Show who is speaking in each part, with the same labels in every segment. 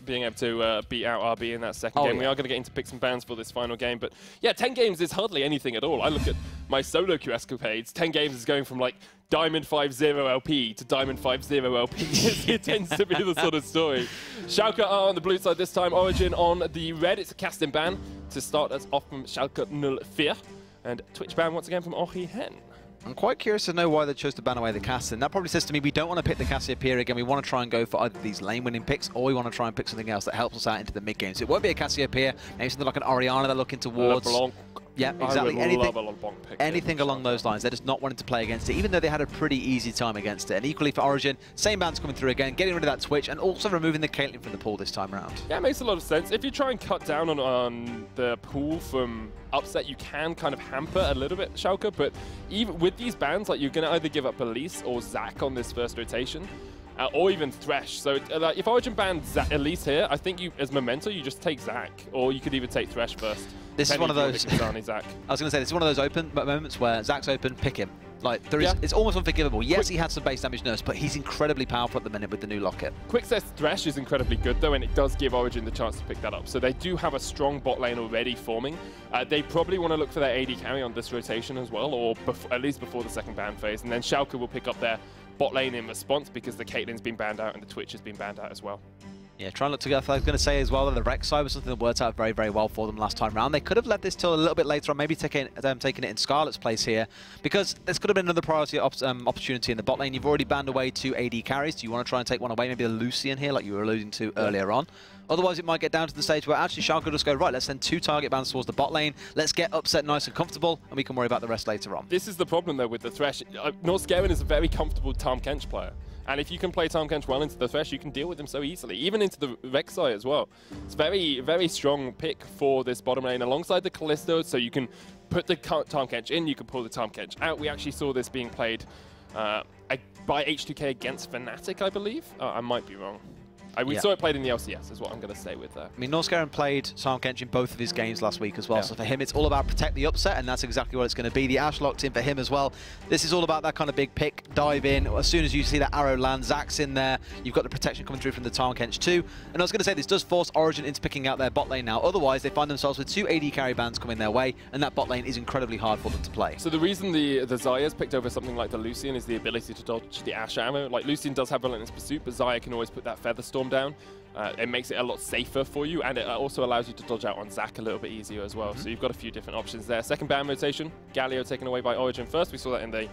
Speaker 1: being able to beat out RB in that second game.
Speaker 2: Yeah.
Speaker 1: We are going to get into picks and bans for this final game. But yeah, 10 games is hardly anything at all. I look at my solo queue escapades. 10 games is going from like Diamond 5-0 LP to Diamond 5-0 LP. It tends to be the sort of story. Schalke are on the blue side this time. Origin on the red. It's a casting ban to start us off from Schalke 04. And Twitch ban once again from Ochi Hen.
Speaker 2: I'm quite curious to know why they chose to ban away the casting. That probably says to me we don't want to pick the Cassiopeia again. We want to try and go for either these lane-winning picks, or we want to try and pick something else that helps us out into the mid-game. So it won't be a Cassiopeia, maybe something like an Orianna they're looking towards. Yeah, exactly. Anything along those lines. They're just not wanting to play against it, even though they had a pretty easy time against it. And equally for Origin, same bands coming through again, getting rid of that Twitch, and also removing the Caitlyn from the pool this time around. Yeah,
Speaker 1: it makes a lot of sense. If you try and cut down on the pool from upset, you can kind of hamper a little bit Schalke, but even with these bans, like, you're going to either give up Elise or Zac on this first rotation. Or even Thresh. So if Origin bans Elise here, I think you, as Memento, you just take Zac, or you could even take Thresh first.
Speaker 2: This is one of those.
Speaker 1: Zac.
Speaker 2: I was going to say, this is one of those open moments where Zac's open, pick him. Like, it's almost unforgivable. Yes, he had some base damage nurse, but he's incredibly powerful at the minute with the new locket.
Speaker 1: Quickset Thresh is incredibly good, though, and it does give Origin the chance to pick that up. So they do have a strong bot lane already forming. They probably want to look for their AD carry on this rotation as well, or at least before the second ban phase. And then Schalke will pick up their bot lane in response because the Caitlyn's been banned out and the Twitch has been banned out as well.
Speaker 2: Yeah, try and look together. I was going to say as well that the Rex side was something that worked out very, very well for them last time round. They could have led this till a little bit later on, maybe taking it in Scarlet's place here, because this could have been another priority opportunity in the bot lane. You've already banned away 2 AD carries. Do you want to try and take one away? Maybe the Lucian here, like you were alluding to earlier on. Otherwise, it might get down to the stage where actually Schalke will just go, right, let's send 2 target bans towards the bot lane. Let's get upset nice and comfortable, and we can worry about the rest later on.
Speaker 1: This is the problem, though, with the Thresh. Norscarin is a very comfortable Tahm Kench player. And if you can play Tahm Kench well into the Thresh, you can deal with him so easily, even into the Rek'Sai as well. It's very, very strong pick for this bottom lane alongside the Kallisto, so you can put the Tahm Kench in, you can pull the Tahm Kench out. We actually saw this being played by H2K against Fnatic, I believe. I might be wrong. We saw it played in the LCS, is what I'm going to say with that. I
Speaker 2: mean, Norscarin played Tahm Kench in both of his games last week as well, so for him it's all about protect the upset, and that's exactly what it's going to be. The Ashe locked in for him as well. This is all about that kind of big pick, dive in. As soon as you see that arrow land, Zac's in there, you've got the protection coming through from the Tahm Kench too. And I was going to say, this does force Origin into picking out their bot lane now, otherwise they find themselves with 2 AD carry bans coming their way, and that bot lane is incredibly hard for them to play.
Speaker 1: So the reason the Xayah's picked over something like the Lucian is the ability to dodge the Ashe ammo. Like, Lucian does have Relentless Pursuit, but Xayah can always put that Feather Storm down. It makes it a lot safer for you, and it also allows you to dodge out on Zac a little bit easier as well. So you've got a few different options there. Second ban rotation, Galio taken away by Origin first. We saw that in the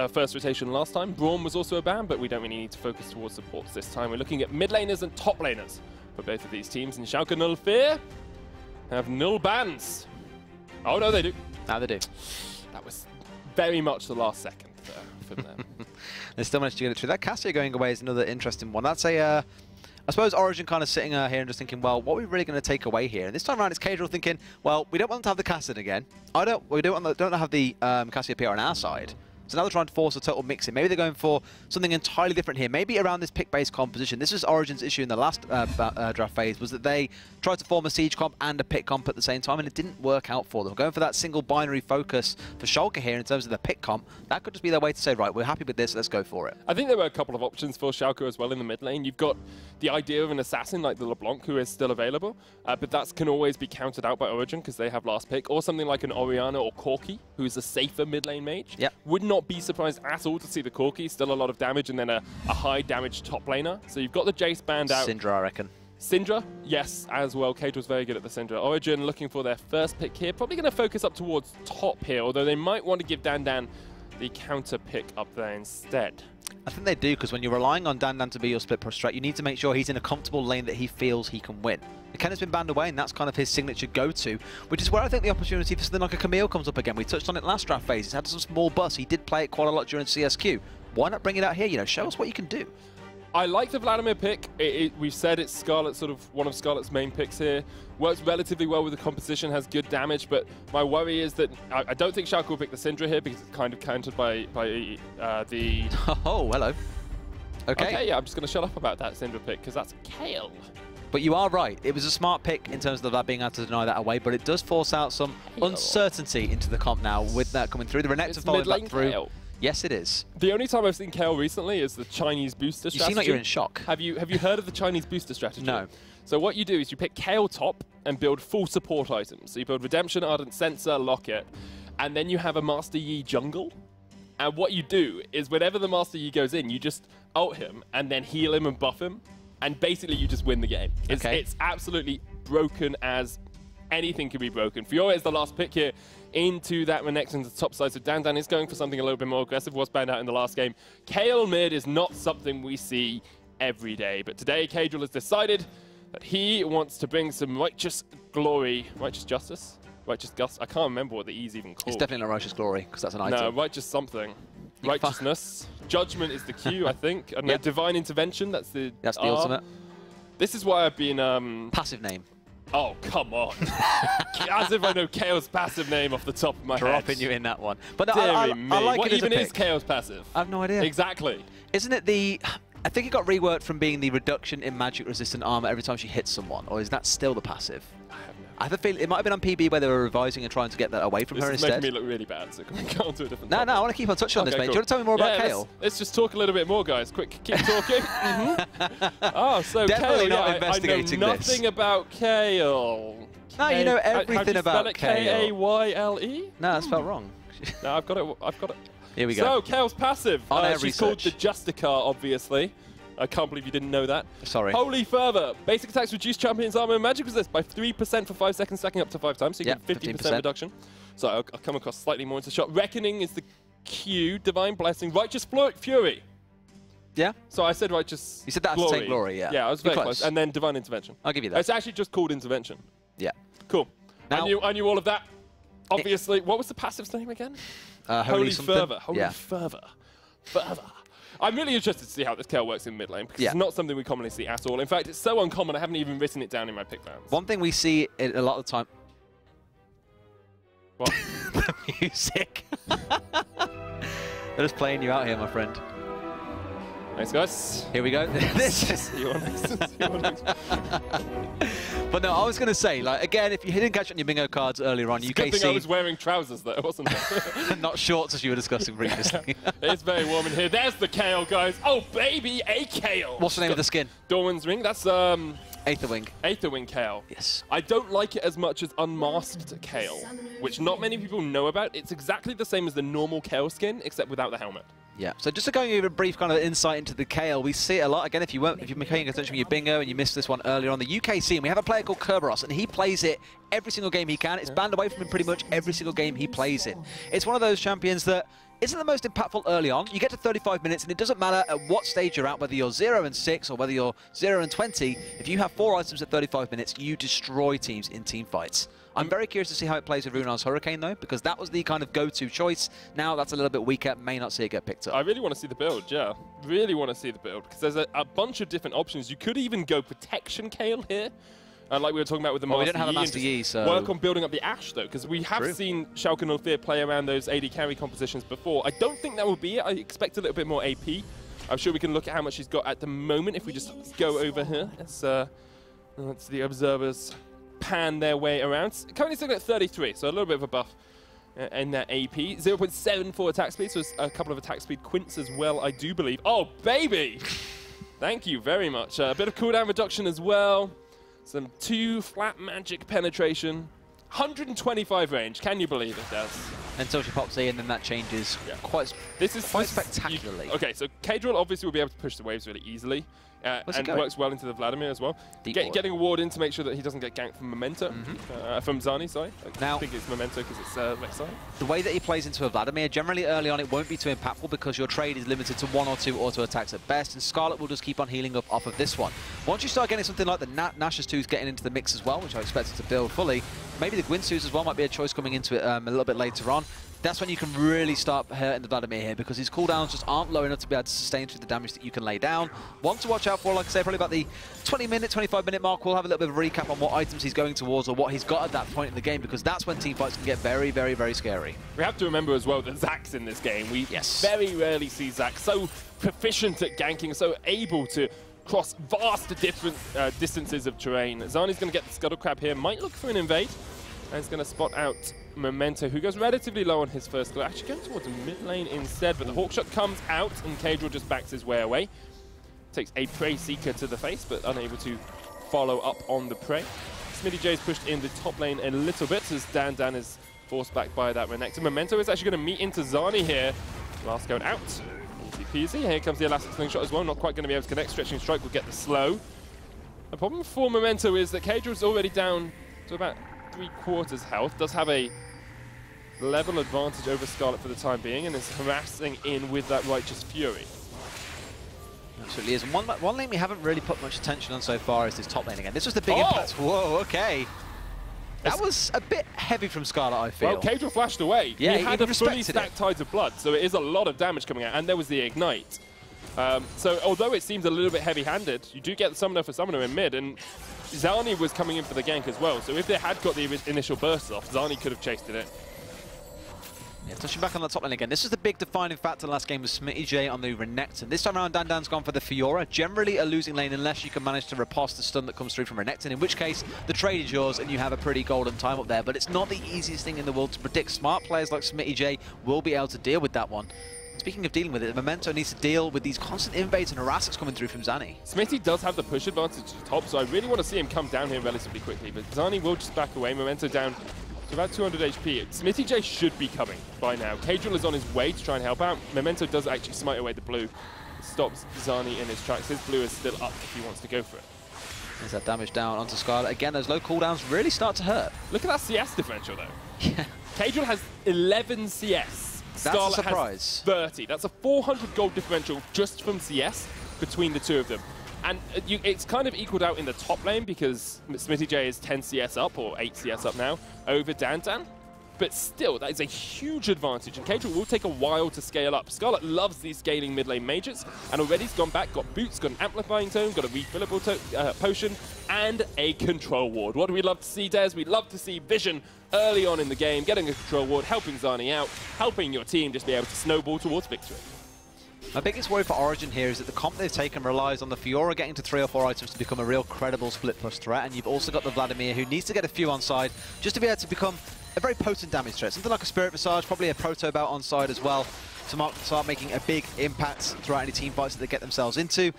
Speaker 1: first rotation last time. Braum was also a ban, but we don't really need to focus towards supports this time. We're looking at mid laners and top laners for both of these teams. And Schalke 04 have 0 bans. Oh, no, they do.
Speaker 2: Now they do.
Speaker 1: That was very much the last second for them.
Speaker 2: They still managed to get it through. That Cassia going away is another interesting one. That's a... I suppose Origin kind of sitting here and just thinking, well, what are we really going to take away here? And this time around, it's Casual thinking, well, we don't want them to have the Cassid again. We don't want to have the Cassiopeia on our side. So now they're trying to force a total mix in. Maybe they're going for something entirely different here. Maybe around this pick-based composition. This was Origin's issue in the last draft phase, was that they tried to form a siege comp and a pick comp at the same time, and it didn't work out for them. Going for that single binary focus for Schalke here in terms of the pick comp, that could just be their way to say, right, we're happy with this, let's go for it.
Speaker 1: I think there were a couple of options for Schalke as well in the mid lane. You've got the idea of an assassin like the LeBlanc, who is still available, but that can always be countered out by Origin because they have last pick, or something like an Orianna or Corki, who's a safer mid lane mage.
Speaker 2: Yep.
Speaker 1: Would not be surprised at all to see the Corki, still a lot of damage, and then a high damage top laner. So you've got the Jace banned out.
Speaker 2: Syndra, I reckon.
Speaker 1: Syndra, yes, as well. Cage was very good at the Syndra. Origin looking for their first pick here. Probably going to focus up towards top here, although they might want to give Dan the counter pick up there instead.
Speaker 2: I think they do, because when you're relying on Dan to be your split pro strat, you need to make sure he's in a comfortable lane that he feels he can win. Kenneth's been banned away, and that's kind of his signature go-to, which is where I think the opportunity for something like a Camille comes up again. We touched on it last draft phase. He's had some small busts. He did play it quite a lot during CSQ. Why not bring it out here? You know, show us what you can do.
Speaker 1: I like the Vladimir pick. We've said it's Scarlet, sort of one of Scarlet's main picks here. Works relatively well with the composition, has good damage, but my worry is that I don't think Schalke will pick the Syndra here because it's kind of countered by the...
Speaker 2: Oh, hello.
Speaker 1: Okay, yeah, I'm just going to shut up about that Syndra pick because that's Kale.
Speaker 2: But you are right. It was a smart pick in terms of that being able to deny that away, but it does force out some uncertainty into the comp now with that coming through. The Renekton following back through.
Speaker 1: Kale.
Speaker 2: Yes, it is.
Speaker 1: The only time I've seen Kale recently is the Chinese booster strategy.
Speaker 2: You seem like you're in shock.
Speaker 1: Have you heard of the Chinese booster strategy?
Speaker 2: No.
Speaker 1: So what you do is you pick Kale top and build full support items. So you build Redemption, Ardent Sensor, Locket, and then you have a Master Yi jungle. And what you do is whenever the Master Yi goes in, you just ult him and then heal him and buff him. And basically you just win the game. It's absolutely broken as anything can be broken. Fiora is the last pick here into that Renekton to the top side. So Dan is going for something a little bit more aggressive. Was banned out in the last game. Kale mid is not something we see every day. But today, Cadril has decided that he wants to bring some righteous glory. Righteous justice? Righteous gust? I can't remember what the E's even called.
Speaker 2: It's definitely not righteous glory, because that's an item.
Speaker 1: No, righteous something. Righteousness. Judgment is the Q, I think. And then divine intervention, that's the
Speaker 2: ultimate.
Speaker 1: This is why I've been...
Speaker 2: passive name.
Speaker 1: Oh, come on. As if I know Kale's passive name off the top of my head.
Speaker 2: Dropping you in that one. But no, I like
Speaker 1: what
Speaker 2: it as a
Speaker 1: even is
Speaker 2: pick.
Speaker 1: Kale's passive?
Speaker 2: I have no idea.
Speaker 1: Exactly.
Speaker 2: Isn't it the... I think it got reworked from being the reduction in magic resistant armor every time she hits someone, or is that still the passive? I have a feeling it might have been on PB where they were revising and trying to get that away from her instead.
Speaker 1: This is making me look really bad, so can we go on to a different
Speaker 2: No,
Speaker 1: topic?
Speaker 2: no, I want to keep on touching on this, mate.
Speaker 1: Cool.
Speaker 2: Do you want to tell me more about Kale?
Speaker 1: Let's just talk a little bit more, guys. Quick, keep talking. Oh, so
Speaker 2: Definitely
Speaker 1: Kale,
Speaker 2: not investigating
Speaker 1: I know
Speaker 2: this.
Speaker 1: nothing about Kale.
Speaker 2: No, you know everything about Kale.
Speaker 1: K-A-Y-L-E?
Speaker 2: No, that's spelled wrong.
Speaker 1: No, I've got it.
Speaker 2: Here we go.
Speaker 1: So, Kale's passive. She's called the
Speaker 2: research.
Speaker 1: Justicar, obviously. I can't believe you didn't know that.
Speaker 2: Sorry.
Speaker 1: Holy Fervor. Basic attacks reduce champion's armor and magic resist by 3% for 5 seconds, stacking up to 5 times. So you get 50% reduction. So I'll come across slightly more into shot. Reckoning is the Q. Divine Blessing. Righteous Fury.
Speaker 2: Yeah?
Speaker 1: So I said Righteous
Speaker 2: You said that
Speaker 1: Glory.
Speaker 2: to say Glory, yeah.
Speaker 1: Yeah, I was very close. And then Divine Intervention.
Speaker 2: I'll give you that.
Speaker 1: It's actually just called Intervention.
Speaker 2: Yeah.
Speaker 1: Cool.
Speaker 2: Now,
Speaker 1: I knew all of that. Obviously, what was the passive's name again?
Speaker 2: Holy
Speaker 1: Fervor. Holy
Speaker 2: yeah.
Speaker 1: Fervor. Fervor. I'm really interested to see how this Kale works in mid lane, because it's not something we commonly see at all. In fact, it's so uncommon, I haven't even written it down in my pick rounds.
Speaker 2: One thing we see a lot of the time...
Speaker 1: What?
Speaker 2: The music. They're just playing you out here, my friend.
Speaker 1: Thanks, guys.
Speaker 2: Here we go.
Speaker 1: See you on next. See you on next.
Speaker 2: But no, I was going to say, like, again, if you didn't catch it on your bingo cards earlier on,
Speaker 1: It's a good thing I was
Speaker 2: UKC...
Speaker 1: wearing trousers there, wasn't it?
Speaker 2: not shorts, as you were discussing previously.
Speaker 1: It's very warm in here. There's the Kale, guys. Oh, baby, a Kale.
Speaker 2: What's the name of the skin?
Speaker 1: Dawn's Ring. That's
Speaker 2: Aether Wing.
Speaker 1: Aether Wing Kale.
Speaker 2: Yes.
Speaker 1: I don't like it as much as Unmasked Kale, which not many people know about. It's exactly the same as the normal Kale skin, except without the helmet.
Speaker 2: Yeah, so just to go over a brief kind of insight into the Kale, we see it a lot. Again, if you've been paying attention to your bingo and you missed this one earlier on, the UK scene, we have a player called Kerberos, and he plays it every single game he can. It's banned away from him pretty much every single game he plays in. It's one of those champions that isn't the most impactful early on. You get to 35 minutes, and it doesn't matter at what stage you're at, whether you're 0 and 6 or whether you're 0 and 20. If you have 4 items at 35 minutes, you destroy teams in team fights. I'm very curious to see how it plays with Runar's Hurricane, though, because that was the kind of go-to choice. Now that's a little bit weaker. May not see it get picked up.
Speaker 1: I really want to see the build, yeah. Really want to see the build, because there's a bunch of different options. You could even go Protection Kale here. And like we were talking about with the Master Yi.
Speaker 2: We don't have a Master Yi, so...
Speaker 1: Work on building up the Ashe, though, because we have seen Shao Kahn Ulfir play around those AD carry compositions before. I don't think that will be it. I expect a little bit more AP. I'm sure we can look at how much he's got at the moment if we just go over here. Let's the observers pan their way around. Currently sitting at 33, so a little bit of a buff in that AP. 0.74 attack speed, so a couple of attack speed quints as well, I do believe. Oh, baby! Thank you very much. A bit of cooldown reduction as well. Some 2 flat magic penetration. 125 range. Can you believe it, Daz?
Speaker 2: Until she pops in, and then that changes quite spectacularly.
Speaker 1: Okay, so Cadril obviously will be able to push the waves really easily. And works well into the Vladimir as well. Getting a ward in to make sure that he doesn't get ganked from Memento. From Zani, sorry. I think it's Memento because it's Rek'Sai.
Speaker 2: The way that he plays into a Vladimir, generally early on it won't be too impactful because your trade is limited to 1 or 2 auto attacks at best, and Scarlet will just keep on healing up off of this one. Once you start getting something like the Nash's 2's getting into the mix as well, which I expect it to build fully, maybe the Gwynsu's as well might be a choice coming into it a little bit later on. That's when you can really start hurting the Vladimir here, because his cooldowns just aren't low enough to be able to sustain through the damage that you can lay down. One to watch out for, like I say, probably about the 20-minute, 25-minute mark. We'll have a little bit of a recap on what items he's going towards or what he's got at that point in the game, because that's when teamfights can get very, very, very scary.
Speaker 1: We have to remember as well that Zack's in this game. We very rarely see Zack so proficient at ganking, so able to cross vast different distances of terrain. Zani's going to get the Scuttle Crab here, might look for an invade, and he's going to spot out Memento, who goes relatively low on his first skill. Actually going towards mid lane instead, but the Hawkshot comes out and Cadril just backs his way away. Takes a Prey Seeker to the face, but unable to follow up on the prey. Smitty J's pushed in the top lane a little bit as Dan is forced back by that Renekton. Memento is actually going to meet into Zani here. Last going out. Easy peasy. Here comes the Elastic Slingshot as well. Not quite going to be able to connect. Stretching Strike will get the slow. The problem for Memento is that Cadril's already down to about 3/4 health. Does have a level advantage over Skarlet for the time being and is harassing in with that Righteous Fury.
Speaker 2: Absolutely is. And one lane we haven't really put much attention on so far is this top lane again. This was the big impact. Whoa, okay. That was a bit heavy from Skarlet, I feel.
Speaker 1: Well, Cadril flashed away.
Speaker 2: Yeah,
Speaker 1: he had a fully stacked Tides of Blood, so it is a lot of damage coming out, and there was the Ignite. So although it seems a little bit heavy-handed, you do get the Summoner for Summoner in mid, and Zani was coming in for the gank as well, so if they had got the initial burst off, Zani could have chased it in.
Speaker 2: Yeah, touching back on that top lane again. This is the big defining factor last game with Smitty J on the Renekton. This time around, Dan's gone for the Fiora. Generally a losing lane unless you can manage to riposte the stun that comes through from Renekton, in which case the trade is yours and you have a pretty golden time up there. But it's not the easiest thing in the world to predict. Smart players like Smitty J will be able to deal with that one. Speaking of dealing with it, Memento needs to deal with these constant invades and harasses coming through from Zani.
Speaker 1: Smitty does have the push advantage to the top, so I really want to see him come down here relatively quickly. But Zani will just back away. Memento down to about 200 HP. Smitty J should be coming by now. Cadril is on his way to try and help out. Memento does actually smite away the blue. Stops Zani in his tracks. His blue is still up if he wants to go for it.
Speaker 2: There's that damage down onto Skarlet. Again, those low cooldowns really start to hurt.
Speaker 1: Look at that CS differential, though.
Speaker 2: Yeah.
Speaker 1: Cadril has 11 CS.
Speaker 2: That's
Speaker 1: Skarlet
Speaker 2: a surprise.
Speaker 1: has 30. That's a 400 gold differential just from CS between the two of them. And it's kind of equaled out in the top lane because Smitty J is 10 CS up, or 8 CS up now, over Dan. But still, that is a huge advantage, and Cadril will take a while to scale up. Skarlet loves these scaling mid lane mages, and already he's gone back, got boots, got an amplifying tome, got a refillable potion, and a control ward. What do we love to see, Des? We love to see vision early on in the game, getting a control ward, helping Zani out, helping your team just be able to snowball towards victory.
Speaker 2: My biggest worry for Origin here is that the comp they've taken relies on the Fiora getting to 3 or 4 items to become a real credible split push threat, and you've also got the Vladimir who needs to get a few on side just to be able to become a very potent damage threat. Something like a Spirit Massage, probably a Proto Bout on side as well, to start making a big impact throughout any team fights that they get themselves into.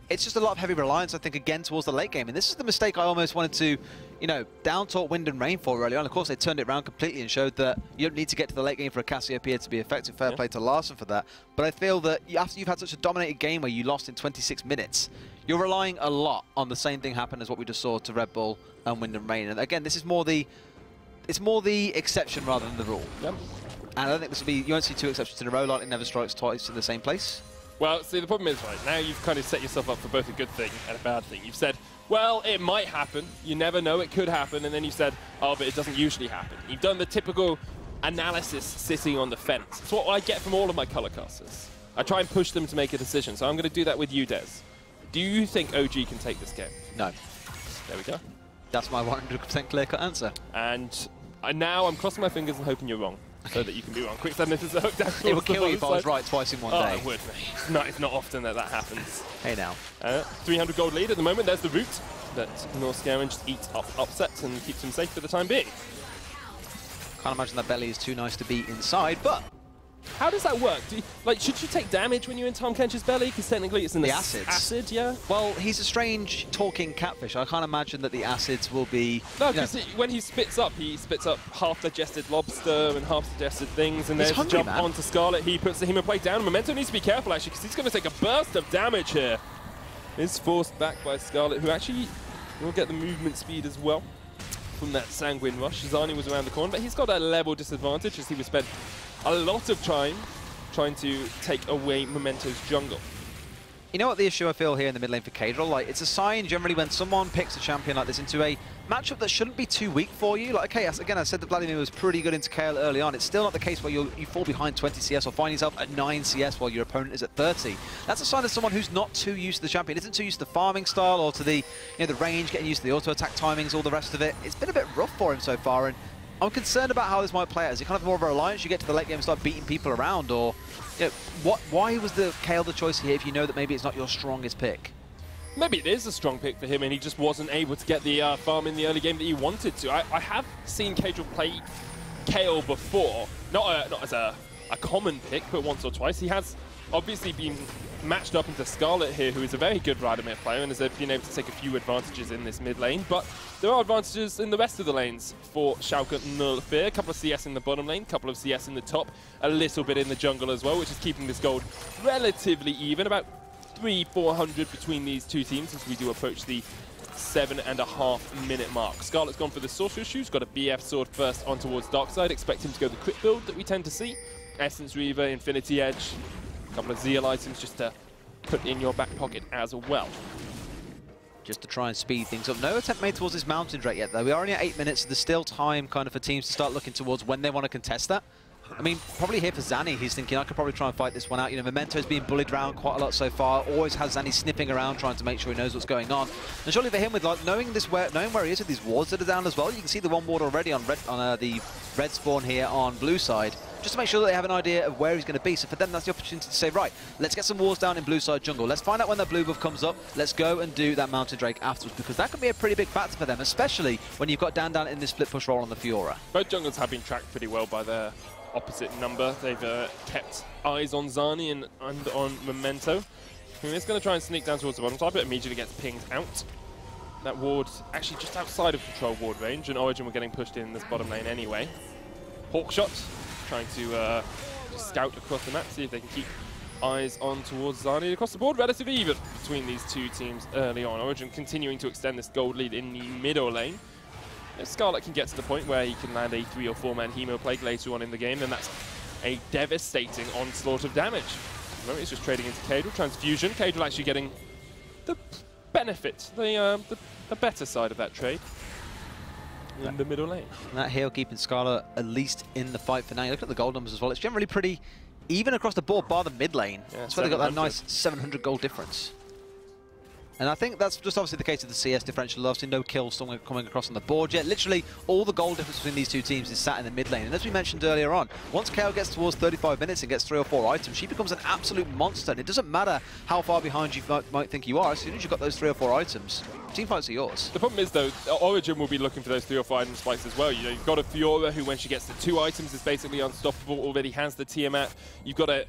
Speaker 2: It's just a lot of heavy reliance, I think, again, towards the late game. And this is the mistake I almost wanted to, you know, down-talk Wind and Rain for early on. Of course, they turned it around completely and showed that you don't need to get to the late game for a Cassiopeia to be effective. Fair play to Larson for that. But I feel that after you've had such a dominated game where you lost in 26 minutes, you're relying a lot on the same thing happen as what we just saw to Red Bull and Wind and Rain. And again, this is more the... It's more the exception rather than the rule. Yep. And I don't think this will be... You won't see 2 exceptions in a row. Lightning never strikes twice in the same place.
Speaker 1: Well, see, the problem is, right, now you've kind of set yourself up for both a good thing and a bad thing. You've said, well, it might happen. You never know, it could happen. And then you said, oh, but it doesn't usually happen. You've done the typical analysis sitting on the fence. It's what I get from all of my color casters. I try and push them to make a decision. So I'm going to do that with you, Des. Do you think OG can take this game?
Speaker 2: No.
Speaker 1: There we go.
Speaker 2: That's my 100% clear-cut answer.
Speaker 1: And now I'm crossing my fingers and hoping you're wrong. So that you can be wrong. Quick Send is a hook down.
Speaker 2: It would kill you if I was right twice in one day.
Speaker 1: It would. No, it's not often that happens.
Speaker 2: Hey now.
Speaker 1: 300 gold lead at the moment. There's the route that Northscaren just eats up upsets and keeps him safe for the time being.
Speaker 2: Can't imagine that belly is too nice to be inside, but...
Speaker 1: How does that work? Should you take damage when you're in Tahm Kench's belly? Because technically it's in the
Speaker 2: acids.
Speaker 1: Acid, yeah?
Speaker 2: Well, he's a strange talking catfish. I can't imagine that the acids will be...
Speaker 1: No, because when he spits up half-digested lobster and half-digested things, and then jump onto Skarlet, he puts the Human Plate down. Memento needs to be careful, actually, because he's going to take a burst of damage here. Is forced back by Skarlet, who actually will get the movement speed as well from that Sanguine Rush. Zani was around the corner, but he's got a level disadvantage as he was spent a lot of time trying to take away Memento's jungle.
Speaker 2: You know what the issue I feel here in the mid lane for Cadril? Like, it's a sign generally when someone picks a champion like this into a matchup that shouldn't be too weak for you. Like, okay, again, I said that Vladimir was pretty good into KL early on. It's still not the case where you fall behind 20 CS or find yourself at 9 CS while your opponent is at 30. That's a sign of someone who's not too used to the champion, isn't too used to the farming style or to the, the range, getting used to the auto-attack timings, all the rest of it. It's been a bit rough for him so far, and I'm concerned about how this might play out. Is it kind of more of a reliance? You get to the late game and start beating people around, or why was the KL the choice here if you know that maybe it's not your strongest pick?
Speaker 1: Maybe it is a strong pick for him and he just wasn't able to get the farm in the early game that he wanted to. I have seen Cadril play Kayle before, not as a common pick, but once or twice. He has obviously been matched up into Skarlet here, who is a very good Vladimir player and has been able to take a few advantages in this mid lane, but there are advantages in the rest of the lanes for Schalke 04. A couple of CS in the bottom lane, a couple of CS in the top, a little bit in the jungle as well, which is keeping this gold relatively even, about 300-400 between these two teams as we do approach the 7.5 minute mark. Skarlet's gone for the Sorcerer's Shoes, got a BF sword first on towards Darkside, expect him to go the crit build that we tend to see. Essence Reaver, Infinity Edge, a couple of Zeal items just to put in your back pocket as well.
Speaker 2: Just to try and speed things up. No attempt made towards this Mountain Drake yet, though. We are only at 8 minutes, so there's still time kind of for teams to start looking towards when they want to contest that. I mean, probably here for Zanny, he's thinking, I could probably try and fight this one out. You know, Memento's being bullied around quite a lot so far. Always has Zanny sniffing around, trying to make sure he knows what's going on. And surely for him, with like knowing where he is with these wards that are down as well, you can see the one ward already on the red spawn here on blue side, just to make sure that they have an idea of where he's going to be. So for them, that's the opportunity to say, right, let's get some wards down in blue side jungle. Let's find out when that blue buff comes up. Let's go and do that Mountain Drake afterwards, because that can be a pretty big factor for them, especially when you've got Dan in this split push role on the Fiora.
Speaker 1: Both jungles have been tracked pretty well by their opposite number. They've kept eyes on Zani and on Memento, who is going to try and sneak down towards the bottom side, but immediately gets pinged out. That ward actually just outside of control ward range, and Origin were getting pushed in this bottom lane anyway. Hawkshot trying to just scout across the map, see if they can keep eyes on towards Zani. Across the board, relatively even between these two teams early on. Origin continuing to extend this gold lead in the middle lane. If Skarlet can get to the point where he can land a 3 or 4 man Hemo Plague later on in the game, then that's a devastating onslaught of damage. At the moment, he's just trading into Cadril. Transfusion. Cadril actually getting the benefit, the better side of that trade in the middle lane.
Speaker 2: And that heal keeping Skarlet at least in the fight for now. You look at the gold numbers as well. It's generally pretty even across the board, bar the mid lane. Yeah, that's why they got that nice 700 gold difference. And I think that's just obviously the case of the CS differential. Obviously no kills coming across on the board yet. Literally all the goal difference between these two teams is sat in the mid lane. And as we mentioned earlier on, once Kayle gets towards 35 minutes and gets 3 or 4 items, she becomes an absolute monster. And it doesn't matter how far behind you might think you are. As soon as you've got those 3 or 4 items, team fights are yours.
Speaker 1: The problem is, though, Origin will be looking for those 3 or 4 item spikes as well. You know, you've got a Fiora who, when she gets the 2 items, is basically unstoppable, already has the Tiamat. You've got a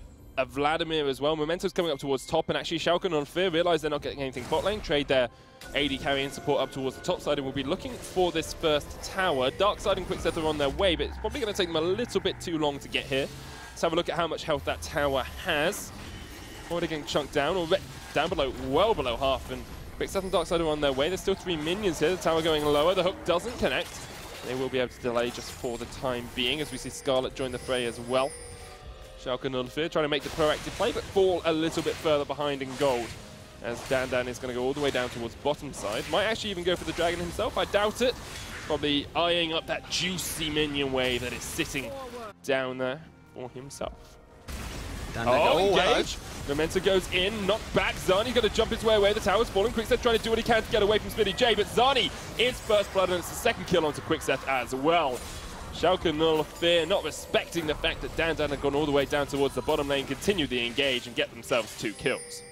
Speaker 1: Vladimir as well. Momento's coming up towards top, and actually Schalke 04 realise they're not getting anything bot lane. Trade their AD carry and support up towards the top side, and will be looking for this first tower. Darkside and Quickset are on their way, but it's probably going to take them a little bit too long to get here. Let's have a look at how much health that tower has. Already getting chunked down, or down below, well below half, and Quickset and Darkside are on their way. There's still 3 minions here. The tower going lower. The hook doesn't connect. They will be able to delay just for the time being, as we see Skarlet join the fray as well. Schalke 04 trying to make the proactive play, but fall a little bit further behind in gold, as Dan is going to go all the way down towards bottom side. Might actually even go for the dragon himself, I doubt it. Probably eyeing up that juicy minion wave that is sitting down there for himself. Engage. Memento goes in, knocked back. Zani got to jump his way away. The tower's falling. Quickset trying to do what he can to get away from Smitty J, but Zani is first blood, and it's the second kill onto Quickset as well. Schalke 04 not respecting the fact that Dan had gone all the way down towards the bottom lane, continue the engage and get themselves 2 kills.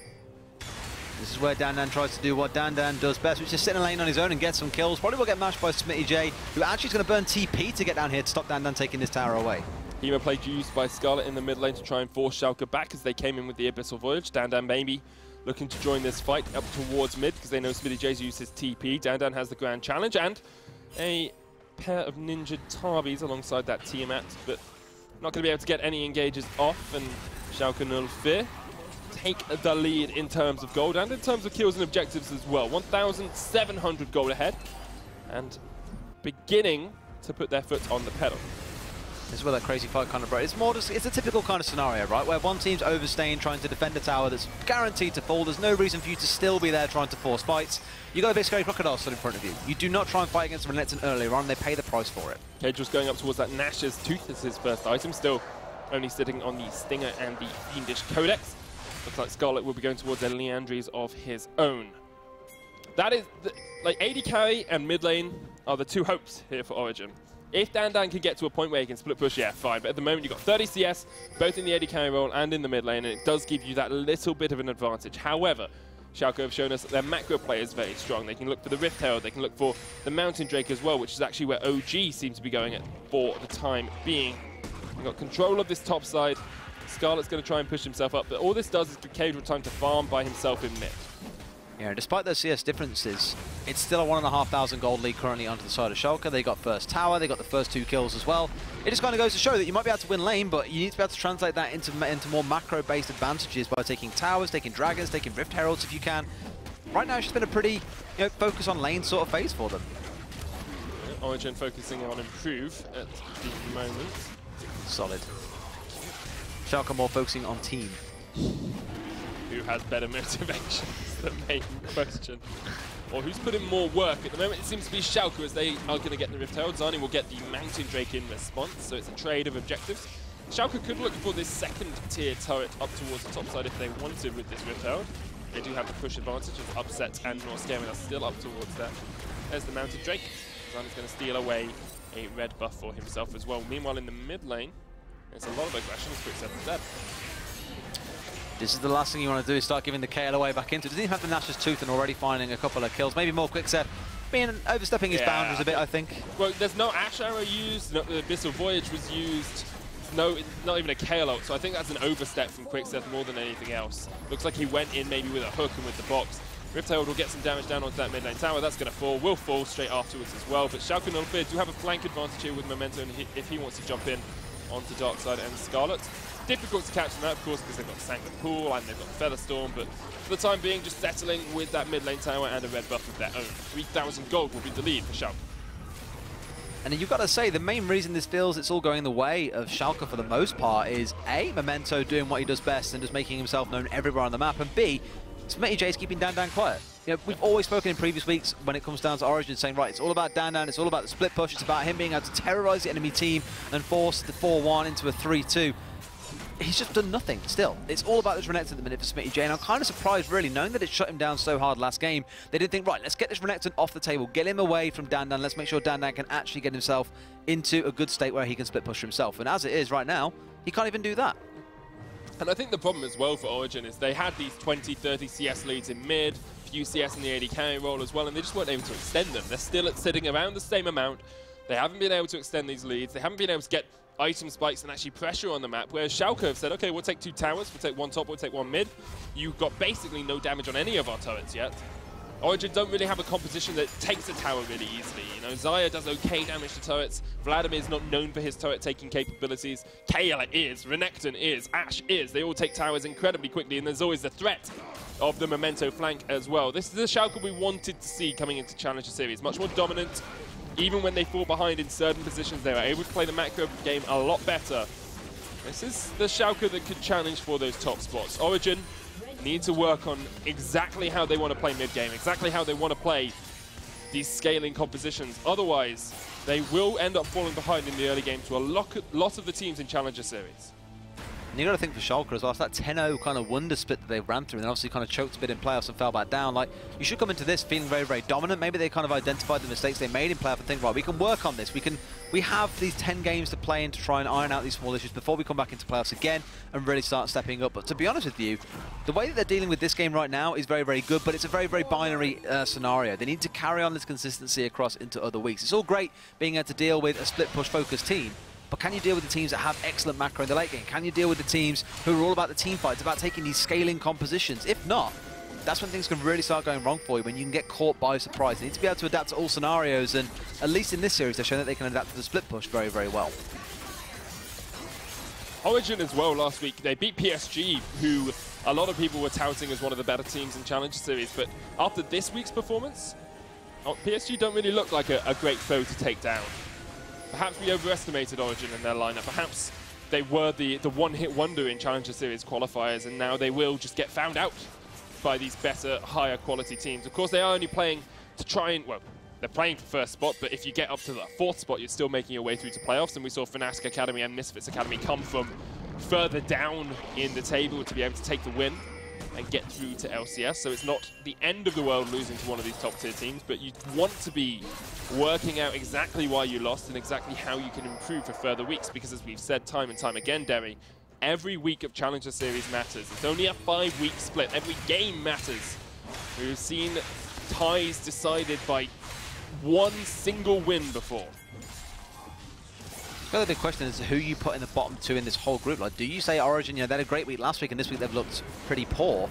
Speaker 2: This is where Dan tries to do what Dan does best, which is sit in a lane on his own and get some kills. Probably will get mashed by Smitty J, who actually is going to burn TP to get down here to stop Dan taking this tower away.
Speaker 1: Hemo Plague used by Skarlet in the mid lane to try and force Schalke back as they came in with the Abyssal Voyage. Dan maybe looking to join this fight up towards mid because they know Smitty J's used his TP. Dan has the grand challenge and a pair of Ninja Tabis alongside that Tiamat, but not going to be able to get any engages off, and Schalke 04 take the lead in terms of gold and in terms of kills and objectives as well. 1,700 gold ahead, and beginning to put their foot on the pedal.
Speaker 2: This is where that crazy fight kind of breaks. It's more just, it's a typical kind of scenario, right? Where one team's overstaying, trying to defend a tower that's guaranteed to fall. There's no reason for you to still be there trying to force fights. You got a big scary crocodile stood in front of you. You do not try and fight against Renekton earlier on. They pay the price for it.
Speaker 1: Cage's going up towards that Nash's Tooth as his first item. Still only sitting on the Stinger and the Fiendish Codex. Looks like Skarlet will be going towards a Leandries of his own. That is, like, AD carry and mid lane are the 2 hopes here for Origin. If Dan can get to a point where he can split push, yeah, fine. But at the moment, you've got 30 CS, both in the AD carry role and in the mid lane, and it does give you that little bit of an advantage. However, Schalke have shown us that their macro play is very strong. They can look for the Rift Herald, they can look for the Mountain Drake as well, which is actually where OG seems to be going at for the time being. They've got control of this top side. Scarlet's going to try and push himself up, but all this does is give Cadril time to farm by himself in mid.
Speaker 2: Yeah, despite those CS differences, it's still a 1,500 gold lead currently onto the side of Schalke. They got first tower, they got the first 2 kills as well. It just kind of goes to show that you might be able to win lane, but you need to be able to translate that into more macro-based advantages by taking towers, taking dragons, taking Rift Heralds if you can. Right now, it's just been a pretty focus on lane sort of phase for them.
Speaker 1: Origin focusing on improve at the moment.
Speaker 2: Solid. Schalke more focusing on team.
Speaker 1: Who has better motivation is the main question. Or who's put in more work? At the moment it seems to be Schalke, as they are going to get the Rift Herald. Zani will get the Mountain Drake in response, so it's a trade of objectives. Schalke could look for this second tier turret up towards the top side if they wanted with this Rift Herald. They do have the push advantage as Upset and North Scaring are still up towards that. There's the Mountain Drake. Zani's going to steal away a red buff for himself as well. Meanwhile in the mid lane, there's a lot of aggression as Quickstep is dead.
Speaker 2: This is the last thing you want to do, is start giving the KL away back into it. Doesn't even have the Nash's Tooth and already finding a couple of kills. Maybe more Quickstep overstepping his boundaries a bit, I think.
Speaker 1: Well, there's no Ash Arrow used, no, the Abyssal Voyage was used. No, not even a KL ult, so I think that's an overstep from Quickstep more than anything else. Looks like he went in maybe with a hook and with the box. Rift Herald will get some damage down onto that mid lane tower. That's going to fall. Will fall straight afterwards as well. But Schalke no fear do have a flank advantage here with Memento if he wants to jump in onto Darkside and Scarlet. Difficult to catch them out, of course, because they've got Sanguine Pool and they've got Featherstorm, but for the time being, just settling with that mid lane tower and a red buff of their own. 3,000 gold will be the lead for Schalke.
Speaker 2: And you've got to say, the main reason this feels it's all going the way of Schalke for the most part is A, Memento doing what he does best and just making himself known everywhere on the map, and B, Smitty J's keeping Dan quiet. We've always spoken in previous weeks when it comes down to Origin saying, right, it's all about Dan, it's all about the split push, it's about him being able to terrorize the enemy team and force the 4-1 into a 3-2. He's just done nothing still. It's all about this Renekton at the minute for Smitty J, and I'm kind of surprised, really, knowing that it shut him down so hard last game. They didn't think, right, let's get this Renekton off the table, get him away from Dan, let's make sure Dan can actually get himself into a good state where he can split push himself. And as it is right now, he can't even do that.
Speaker 1: And I think the problem as well for Origin is they had these 20, 30 CS leads in mid, few CS in the AD carry role as well, and they just weren't able to extend them. They're still sitting around the same amount. They haven't been able to extend these leads. They haven't been able to get item spikes and actually pressure on the map, whereas Schalke have said, okay, we'll take 2 towers, we'll take 1 top, we'll take 1 mid. You've got basically no damage on any of our turrets yet. Origin don't really have a composition that takes a tower really easily. Xayah does okay damage to turrets. Vladimir's not known for his turret-taking capabilities. Kayle is, Renekton is, Ashe is. They all take towers incredibly quickly, and there's always the threat of the Memento flank as well. This is the Schalke we wanted to see coming into Challenger Series. Much more dominant. Even when they fall behind in certain positions, they were able to play the macro game a lot better. This is the Schalke that could challenge for those top spots. Origin need to work on exactly how they want to play mid-game, exactly how they want to play these scaling compositions. Otherwise, they will end up falling behind in the early game to a lot of the teams in Challenger Series.
Speaker 2: And you got to think for Schalke as well, it's that 10-0 kind of wonder split that they ran through and obviously kind of choked a bit in playoffs and fell back down. Like, you should come into this feeling very, very dominant. Maybe they kind of identified the mistakes they made in playoff and think, right, we can work on this. We have these 10 games to play in to try and iron out these small issues before we come back into playoffs again and really start stepping up. But to be honest with you, the way that they're dealing with this game right now is very, very good, but it's a very, very binary scenario. They need to carry on this consistency across into other weeks. It's all great being able to deal with a split push focused team, but can you deal with the teams that have excellent macro in the late game? Can you deal with the teams who are all about the team fight? It's about taking these scaling compositions. If not, that's when things can really start going wrong for you, when you can get caught by surprise. You need to be able to adapt to all scenarios, and at least in this series, they've shown that they can adapt to the split push very, very well.
Speaker 1: Origin as well last week, they beat PSG, who a lot of people were touting as one of the better teams in Challenger Series, but after this week's performance, PSG don't really look like a great foe to take down. Perhaps we overestimated Origin in their lineup. Perhaps they were the one-hit wonder in Challenger Series qualifiers, and now they will just get found out by these better, higher quality teams. Of course, they are only playing to try and, well, they're playing for first spot, but if you get up to the 4th spot, you're still making your way through to playoffs, and we saw Fnatic Academy and Misfits Academy come from further down in the table to be able to take the win and get through to LCS. So it's not the end of the world losing to one of these top tier teams, but you want to be working out exactly why you lost and exactly how you can improve for further weeks, because as we've said time and time again, Derry, every week of Challenger Series matters. It's only a 5-week split. Every game matters We've seen ties decided by one single win before.
Speaker 2: The other big question is who you put in the bottom two in this whole group. Like, do you say Origin, you know, they had a great week last week and this week they've looked pretty poor?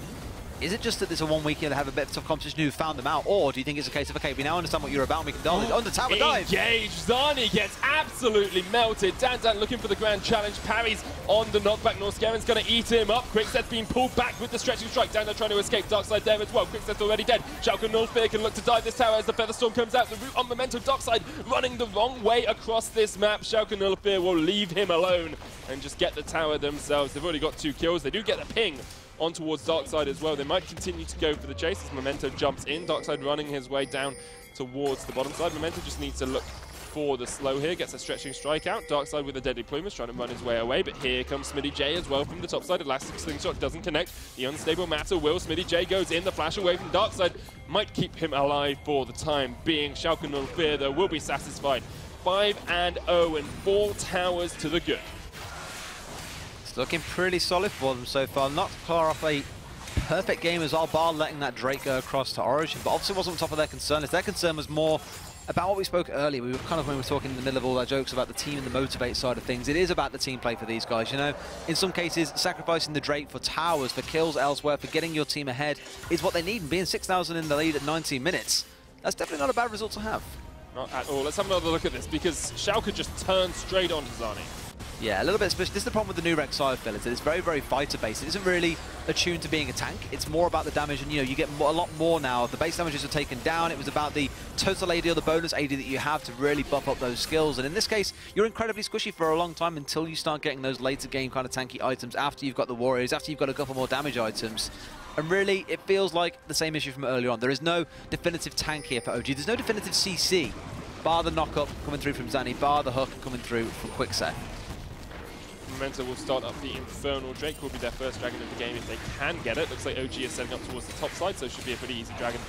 Speaker 2: Is it just that there's a 1 week here they have a bit of tough competition who found them out? Or do you think it's a case of, okay, we now understand what you're about and we can dial it? Under tower dive!
Speaker 1: Engage! Zani gets absolutely melted. Dan looking for the grand challenge. Parries on the knockback. Norscaren's going to eat him up. Quickset's being pulled back with the stretching strike. Dan trying to escape. Darkside there as well. Quickset's already dead. Schalke Nullfear can look to dive this tower as the Featherstorm comes out. The route on Memento Darkside running the wrong way across this map. Schalke Nullfear will leave him alone and just get the tower themselves. They've already got 2 kills. They do get the ping on towards Darkside as well. They might continue to go for the chase as Memento jumps in. Darkside running his way down towards the bottom side. Memento just needs to look for the slow here. Gets a stretching strike out. Darkside with a deadly plumage trying to run his way away. But here comes Smitty J as well from the top side. Elastic Slingshot doesn't connect. The unstable matter will. Smitty J goes in. The flash away from Darkside might keep him alive for the time being. Schalke Nullfear though will be satisfied. 5-0 and 4 towers to the good.
Speaker 2: It's looking pretty solid for them so far. Not far off a perfect game as well, bar letting that Drake go across to Origin, but obviously wasn't on top of their concern. Their concern was more about what we spoke earlier. We were kind of, when we were talking in the middle of all our jokes about the team and the motivate side of things, it is about the team play for these guys. You know, in some cases, sacrificing the Drake for towers, for kills elsewhere, for getting your team ahead is what they need, and being 6,000 in the lead at 19 minutes, that's definitely not a bad result to have.
Speaker 1: Not at all. Let's have another look at this because Schalke just turned straight onto Zani.
Speaker 2: Yeah, a little bit special. This is the problem with the new Rek'Sai build, is that it's very, very fighter-based. It isn't really attuned to being a tank. It's more about the damage, and you know, you get a lot more now. The base damages are taken down. It was about the total AD or the bonus AD that you have to really buff up those skills. And in this case, you're incredibly squishy for a long time until you start getting those later game kind of tanky items after you've got the warriors, after you've got a couple more damage items. And really, it feels like the same issue from earlier on. There is no definitive tank here for OG. There's no definitive CC, bar the knock-up coming through from Zani, bar the hook coming through from Quickset.
Speaker 1: Memento will start up the Infernal Drake, will be their first dragon of the game if they can get it. Looks like OG is setting up towards the top side, so it should be a pretty easy dragon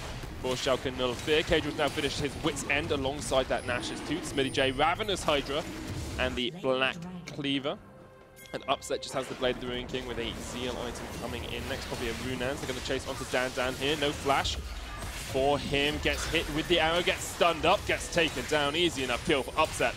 Speaker 1: for Schalke Nullfear. Caedrel's now finished his Wit's End alongside that Nash's Tooth. Smitty J, Ravenous Hydra, and the Black Cleaver. And Upset just has the Blade of the Ruin King with a Zeal item coming in next, probably a Runans. They're going to chase onto Dan here, no flash for him. Gets hit with the arrow, gets stunned up, gets taken down. Easy enough kill for Upset.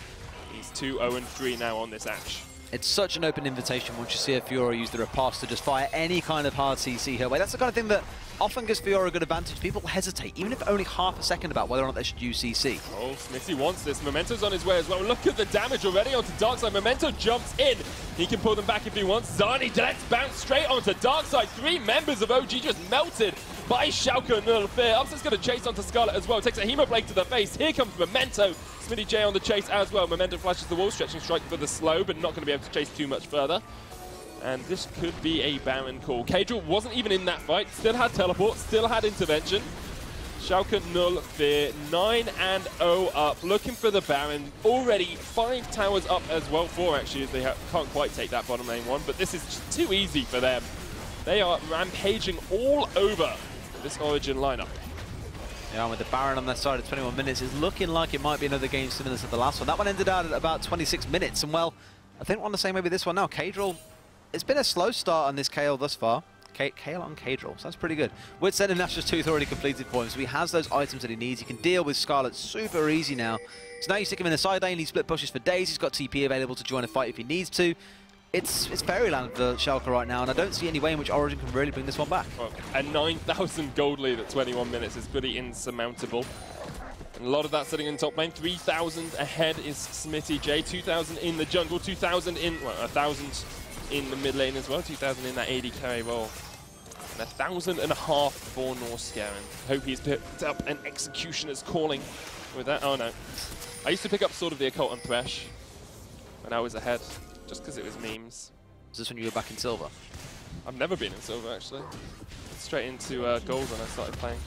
Speaker 1: He's 2-0-3 now on this Ashe.
Speaker 2: It's such an open invitation once you see a Fiora use the riposte to just fire any kind of hard CC her way. That's the kind of thing that often gives Fiora a good advantage. People hesitate, even if only half a second, about whether or not they should use CC.
Speaker 1: Oh, Smitty wants this. Memento's on his way as well. Look at the damage already onto Darkside. Memento jumps in. He can pull them back if he wants. Zani, let's bounce straight onto Darkside. 3 members of OG just melted by Schalke Nullfear. Upset's going to chase onto Scarlet as well. Takes a Hemoblade to the face. Here comes Memento. Smitty J on the chase as well. Memento flashes the wall, stretching strike for the slow, but not going to be able to chase too much further. And this could be a Baron call. Caedrel wasn't even in that fight. Still had teleport, still had intervention. Schalke Nullfear 9-0 up, looking for the Baron. Already 5 towers up as well. 4 actually, as they can't quite take that bottom lane one, but this is just too easy for them. They are rampaging all over this Origin lineup.
Speaker 2: Yeah, with the Baron on their side at 21 minutes, it's looking like it might be another game similar to the last one. That one ended out at about 26 minutes, and well, I think I want to say maybe this one now. Caedrel, it's been a slow start on this Kayle thus far. Kayle on Caedrel, sounds pretty good. With sending Nash's Tooth already completed for him, so he has those items that he needs. He can deal with Scarlet super easy now. So now you stick him in the side lane, he split pushes for days, he's got TP available to join a fight if he needs to. It's fairyland for Schalke right now, and I don't see any way in which Origin can really bring this one back.
Speaker 1: Well, a 9,000 gold lead at 21 minutes is pretty insurmountable. And a lot of that sitting in top lane. 3,000 ahead is Smitty J. 2,000 in the jungle, 2,000 in, well, 1,000 in the mid lane as well. 2,000 in that AD carry role. And 1,500 for Norscaren. Hope he's picked up an Executioner's Calling with that. Oh no. I used to pick up Sword of the Occult on Thresh when I was ahead. Just because it was memes.
Speaker 2: Is this when you were back in Silver?
Speaker 1: I've never been in Silver, actually. Straight into Gold when I started playing.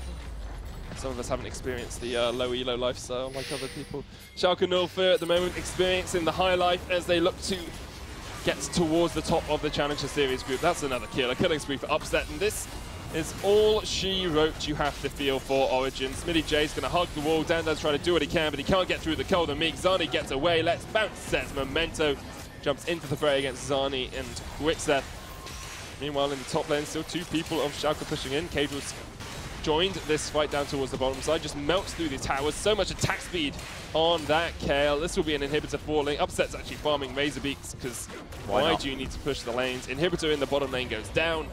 Speaker 1: Some of us haven't experienced the low elo lifestyle like other people. Schalke Nullfear at the moment experiencing the high life as they look to get towards the top of the Challenger Series group. That's another kill, a killing spree for Upset, and this is all she wrote you have to feel for Origin. Smitty J's going to hug the wall. Dandan's trying to do what he can, but he can't get through the cold and meek. Zani gets away. Let's bounce, says Memento. Jumps into the fray against Zani and Quickset. Meanwhile, in the top lane, still 2 people of Schalke pushing in. Caedrel's joined this fight down towards the bottom side, just melts through the towers. So much attack speed on that Kale. This will be an inhibitor falling. Upset's actually farming Razorbeaks because why do you need to push the lanes? Inhibitor in the bottom lane goes down.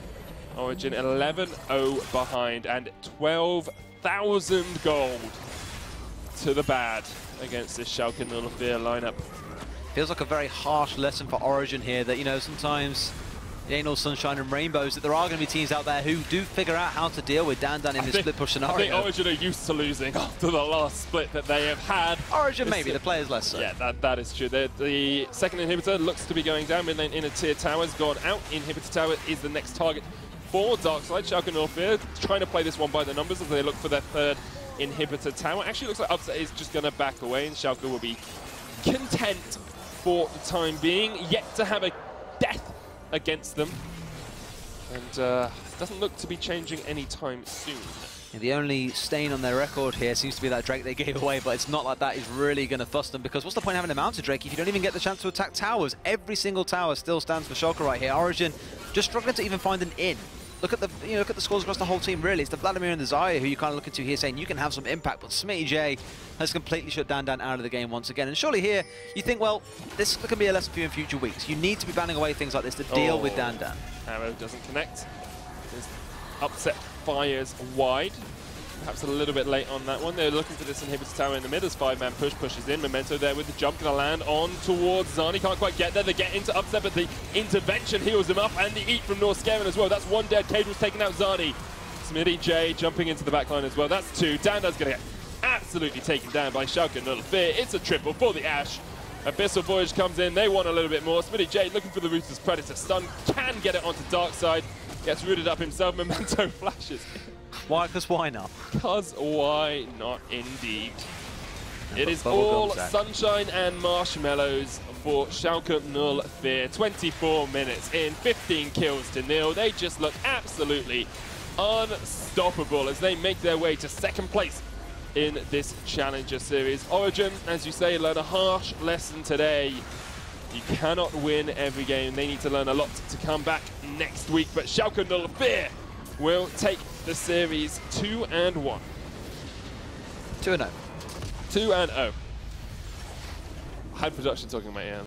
Speaker 1: Origin 11-0 behind and 12,000 gold to the bad against this Schalke 04 lineup.
Speaker 2: Feels like a very harsh lesson for Origin here that, you know, sometimes it ain't all sunshine and rainbows, that there are going to be teams out there who do figure out how to deal with Dan in this split push scenario.
Speaker 1: I think Origin are used to losing after the last split that they have had.
Speaker 2: Origin maybe, the players less so.
Speaker 1: Yeah, that is true. The second inhibitor looks to be going down. Mid lane inner tier tower has gone out. Inhibitor tower is the next target for Darkside. Schalke 04 trying to play this one by the numbers as they look for their third inhibitor tower. Actually looks like Upset is just going to back away and Schalke will be content for the time being, yet to have a death against them, and doesn't look to be changing anytime soon.
Speaker 2: Yeah, the only stain on their record here seems to be that Drake they gave away, but it's not like that is really going to fuss them, because what's the point of having a mounted Drake if you don't even get the chance to attack towers? Every single tower still stands for Schalke right here. Origin just struggling to even find an in. Look at the look at the scores across the whole team. Really, it's the Vladimir and the Zaya who you kind of look into here, saying you can have some impact. But Smitty J has completely shut Dan out of the game once again. And surely here you think, well, this can be a lesson for you in future weeks. You need to be banning away things like this to deal with Dan.
Speaker 1: Arrow doesn't connect. This Upset fires wide. Perhaps a little bit late on that one. They're looking for this inhibitor tower in the mid as 5-man pushes in. Memento there with the jump, gonna land on towards Zani. Can't quite get there. They get into Upset, but the intervention heals him up, and the eat from Norskaven as well. That's one dead. Cadral's taking out Zani. Smitty J jumping into the backline as well. That's two. Danda's gonna get absolutely taken down by Schalke 04. It's a triple for the Ash. Abyssal Voyage comes in. They want a little bit more. Smitty J looking for the Ruthless Predator stun. Can get it onto Darkside. Gets rooted up himself. Memento flashes.
Speaker 2: Why? Because why not?
Speaker 1: Because why not, indeed. It is all sunshine and marshmallows for Schalke 04. 24 minutes in, 15 kills to nil. They just look absolutely unstoppable as they make their way to second place in this Challenger Series. Origin, as you say, learn a harsh lesson today. You cannot win every game. They need to learn a lot to come back next week. But Schalke 04 will take the series 2-1.
Speaker 2: 2-0.
Speaker 1: 2-0. High production talking in my ear.